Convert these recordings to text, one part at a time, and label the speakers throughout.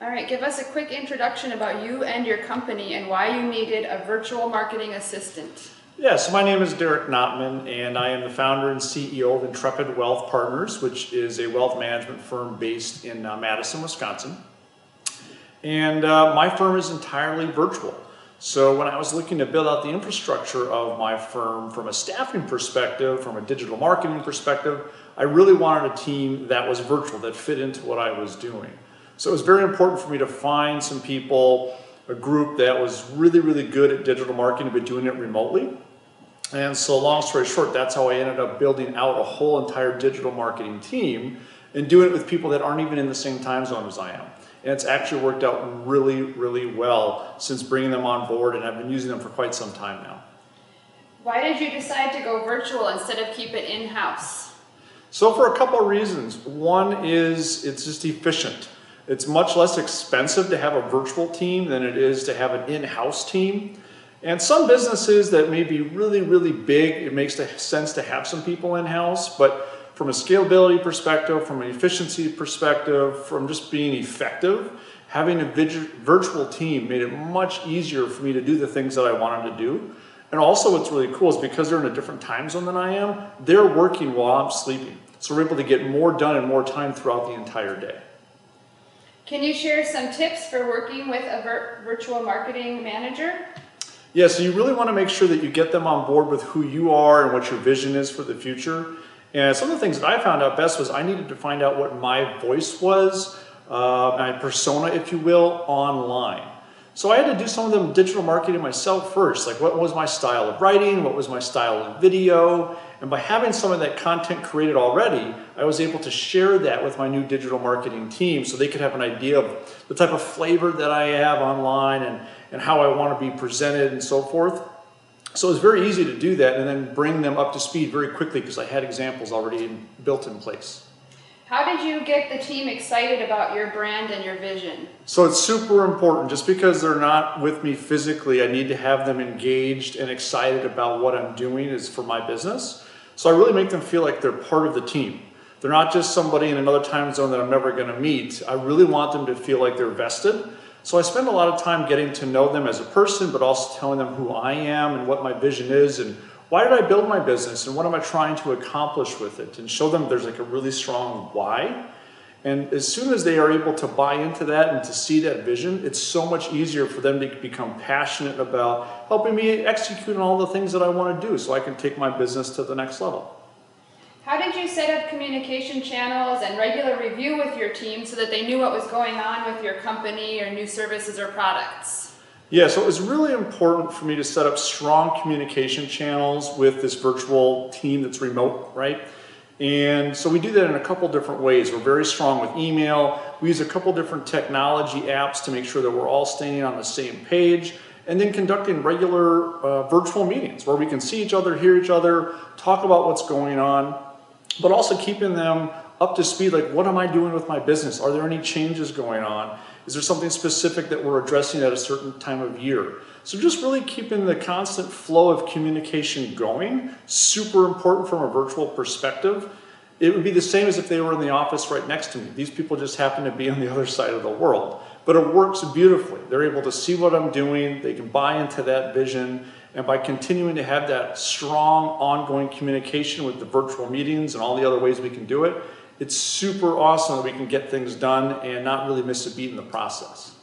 Speaker 1: All right, give us a quick introduction about you and your company and why you needed a virtual marketing assistant.
Speaker 2: Yes, my name is Derek Notman, and I am the founder and CEO of Intrepid Wealth Partners, which is a wealth management firm based in Madison, Wisconsin. And my firm is entirely virtual. So when I was looking to build out the infrastructure of my firm from a staffing perspective, from a digital marketing perspective, I really wanted a team that was virtual, that fit into what I was doing. So it was very important for me to find some people, a group that was really good at digital marketing, but doing it remotely. And so long story short, that's how I ended up building out a whole entire digital marketing team and doing it with people that aren't even in the same time zone as I am. And it's actually worked out really well since bringing them on board, and I've been using them for quite some time now.
Speaker 1: Why did you decide to go virtual instead of keep it in-house?
Speaker 2: So for a couple of reasons. One is it's just efficient. It's much less expensive to have a virtual team than it is to have an in-house team. And some businesses that may be really big, it makes sense to have some people in-house, but from a scalability perspective, from an efficiency perspective, from just being effective, having a virtual team made it much easier for me to do the things that I wanted to do. And also what's really cool is because they're in a different time zone than I am, they're working while I'm sleeping. So we're able to get more done in more time throughout the entire day.
Speaker 1: Can you share some tips for working with a virtual marketing manager?
Speaker 2: Yeah, so you really want to make sure that you get them on board with who you are and what your vision is for the future. And some of the things that I found out best was I needed to find out what my voice was, my persona, if you will, online. So I had to do some of the digital marketing myself first, like what was my style of writing, what was my style of video, and by having some of that content created already, I was able to share that with my new digital marketing team so they could have an idea of the type of flavor that I have online and how I want to be presented and so forth. So it was very easy to do that and then bring them up to speed very quickly because I had examples already built in place.
Speaker 1: How did you get the team excited about your brand and your vision?
Speaker 2: So it's super important. Just because they're not with me physically, I need to have them engaged and excited about what I'm doing is for my business. So I really make them feel like they're part of the team. They're not just somebody in another time zone that I'm never going to meet. I really want them to feel like they're vested. So I spend a lot of time getting to know them as a person, but also telling them who I am and what my vision is and why did I build my business and what am I trying to accomplish with it, and show them there's like a really strong why. And as soon as they are able to buy into that and to see that vision, it's so much easier for them to become passionate about helping me execute on all the things that I want to do so I can take my business to the next level.
Speaker 1: How did you set up communication channels and regular review with your team so that they knew what was going on with your company or new services or products?
Speaker 2: Yeah, so it was really important for me to set up strong communication channels with this virtual team that's remote, right? And so we do that in a couple different ways. We're very strong with email. We use a couple different technology apps to make sure that we're all staying on the same page, and then conducting regular virtual meetings where we can see each other, hear each other, talk about what's going on, but also keeping them up to speed, like what am I doing with my business? Are there any changes going on? Is there something specific that we're addressing at a certain time of year? So just really keeping the constant flow of communication going, super important from a virtual perspective. It would be the same as if they were in the office right next to me. These people just happen to be on the other side of the world. But it works beautifully. They're able to see what I'm doing, they can buy into that vision, and by continuing to have that strong ongoing communication with the virtual meetings and all the other ways we can do it, it's super awesome that we can get things done and not really miss a beat in the process.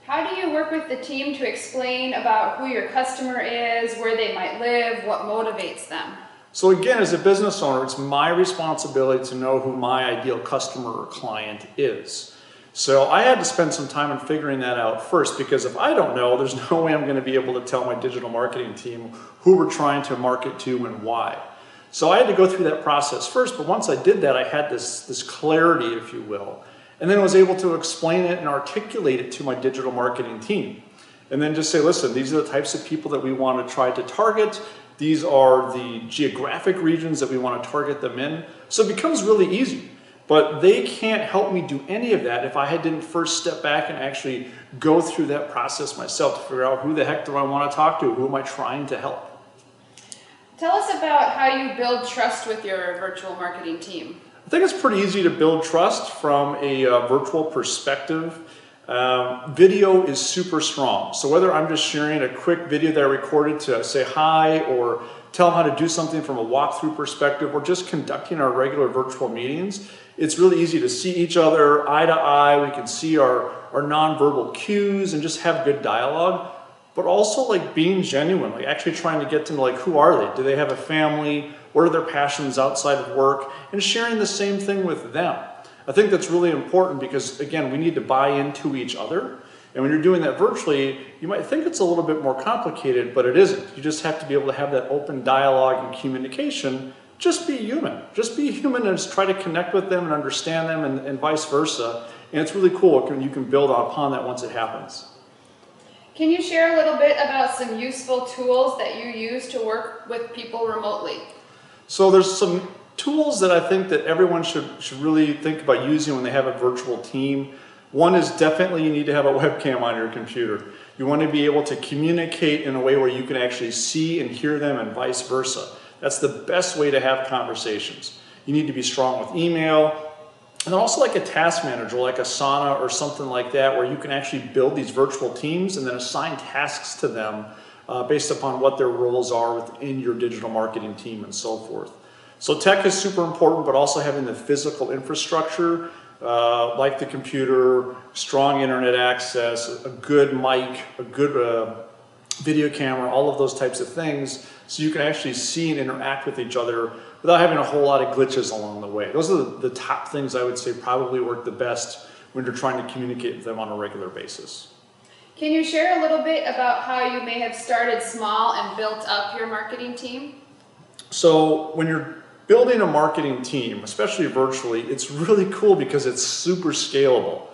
Speaker 1: How do you work with the team to explain about who your customer is, where they might live, what motivates them?
Speaker 2: So again, as a business owner, it's my responsibility to know who my ideal customer or client is. So I had to spend some time in figuring that out first, because if I don't know, there's no way I'm going to be able to tell my digital marketing team who we're trying to market to and why. So I had to go through that process first, but once I did that, I had this clarity, if you will, and then was able to explain it and articulate it to my digital marketing team. And then just say, listen, these are the types of people that we want to try to target. These are the geographic regions that we want to target them in. So it becomes really easy. But they can't help me do any of that if I didn't first step back and actually go through that process myself to figure out who the heck do I want to talk to, who am I trying to help.
Speaker 1: Tell us about how you build trust with your virtual marketing team.
Speaker 2: I think it's pretty easy to build trust from a virtual perspective. Video is super strong. So whether I'm just sharing a quick video that I recorded to say hi or tell them how to do something from a walkthrough perspective or just conducting our regular virtual meetings, it's really easy to see each other eye to eye. We can see our nonverbal cues and just have good dialogue, but also like being genuine, like actually trying to get to know like who are they? Do they have a family? What are their passions outside of work? And sharing the same thing with them. I think that's really important because, again, we need to buy into each other. And when you're doing that virtually, you might think it's a little bit more complicated, but it isn't. You just have to be able to have that open dialogue and communication. Just be human. Just be human and just try to connect with them and understand them and vice versa. And it's really cool when you can build upon that once it happens.
Speaker 1: Can you share a little bit about some useful tools that you use to work with people remotely?
Speaker 2: So there's some tools that I think that everyone should really think about using when they have a virtual team. One is definitely you need to have a webcam on your computer. You want to be able to communicate in a way where you can actually see and hear them and vice versa. That's the best way to have conversations. You need to be strong with email. And then also like a task manager, like Asana or something like that, where you can actually build these virtual teams and then assign tasks to them based upon what their roles are within your digital marketing team and so forth. So tech is super important, but also having the physical infrastructure, like the computer, strong internet access, a good mic, a good video camera, all of those types of things, so you can actually see and interact with each other without having a whole lot of glitches along the way. Those are the top things I would say probably work the best when you're trying to communicate with them on a regular basis.
Speaker 1: Can you share a little bit about how you may have started small and built up your marketing team?
Speaker 2: So when you're building a marketing team, especially virtually, it's really cool because it's super scalable.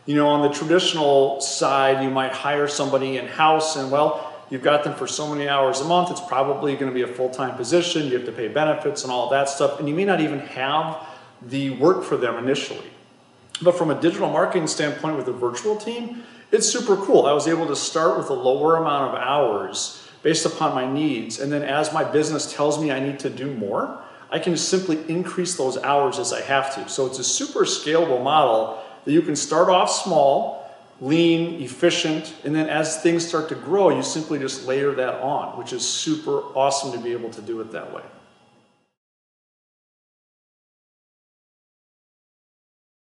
Speaker 2: You know, on the traditional side, you might hire somebody in-house and, well, you've got them for so many hours a month, it's probably going to be a full-time position, you have to pay benefits and all of that stuff, and you may not even have the work for them initially. But from a digital marketing standpoint with a virtual team, it's super cool. I was able to start with a lower amount of hours based upon my needs, and then as my business tells me I need to do more, I can just simply increase those hours as I have to. So it's a super scalable model that you can start off small, lean, efficient, and then as things start to grow, you simply just layer that on, which is super awesome to be able to do it that way.